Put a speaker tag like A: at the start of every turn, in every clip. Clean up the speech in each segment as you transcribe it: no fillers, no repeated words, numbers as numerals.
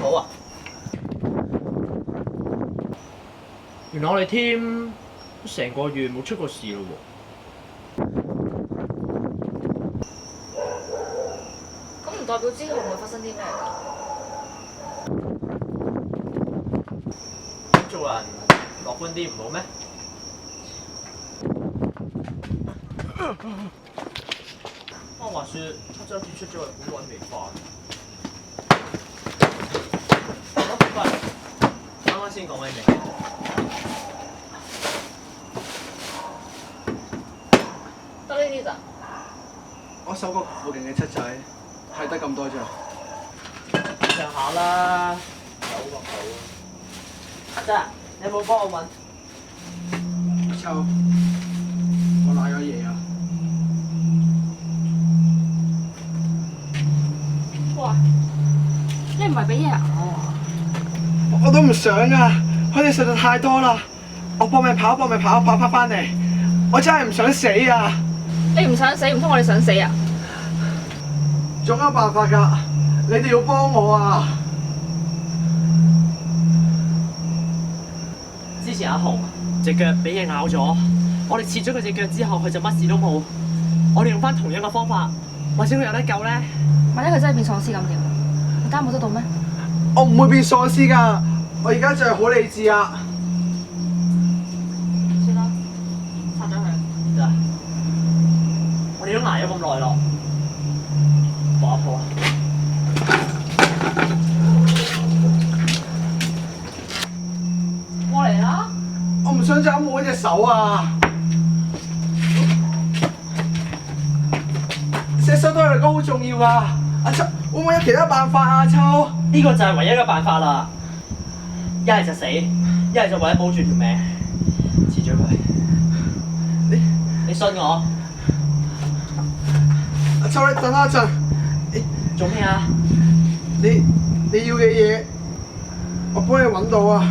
A: 好啊！原來我哋 team 成個月冇出過事咯
B: 咁唔代表之後唔會發生啲咩
A: 喎。做人樂觀啲唔好咩？話說，黑周好似出咗去本揾未翻。啱啱先講緊咩？
B: 得呢啲咋？
C: 我收谷附近嘅七仔係得咁多咋。
A: 上下啦，有個好啊！阿姐，你有冇幫我揾？
C: 秋，我賴咗嘢啊！
B: 喂，你唔係俾嘢人
C: 我都唔想啊！佢哋實在太多啦，我搏命跑翻嚟，我真係唔想死啊！
B: 你唔想死，唔通我哋想死啊？
C: 總有辦法㗎，你哋要幫我啊！
A: 之前阿紅隻腳俾嘢咬咗，我哋切咗佢隻腳之後，佢就乜事都冇。我哋用翻同樣嘅方法，或者佢有得救咧？
B: 萬一佢真係變喪屍咁點？你監冇得到咩？
C: 我唔會變喪屍㗎，我而家就係好理智啊！
B: 算啦，殺咗佢。
A: 得，我哋都捱咗咁耐咯，搏一鋪啊！
B: 過嚟啦！
C: 我唔想斬我隻手啊！隻手對我嚟講好重要啊！阿秋，會唔會有其他辦法啊？秋，
A: 呢個就係唯一嘅辦法啦，一係就死，一係就為咗保住條命，切咗佢。你信我？
C: 阿秋，你等我一陣。
A: 做咩啊？
C: 你要嘅嘢，我幫你揾到啊！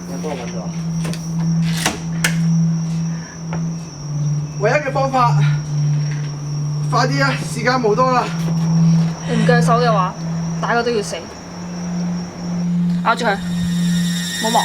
A: 你幫我揾到啊？
C: 唯一嘅方法，快啲啊！時間冇多啦。
B: 你唔鋸手嘅話，大家都要死。咬住佢，冇望。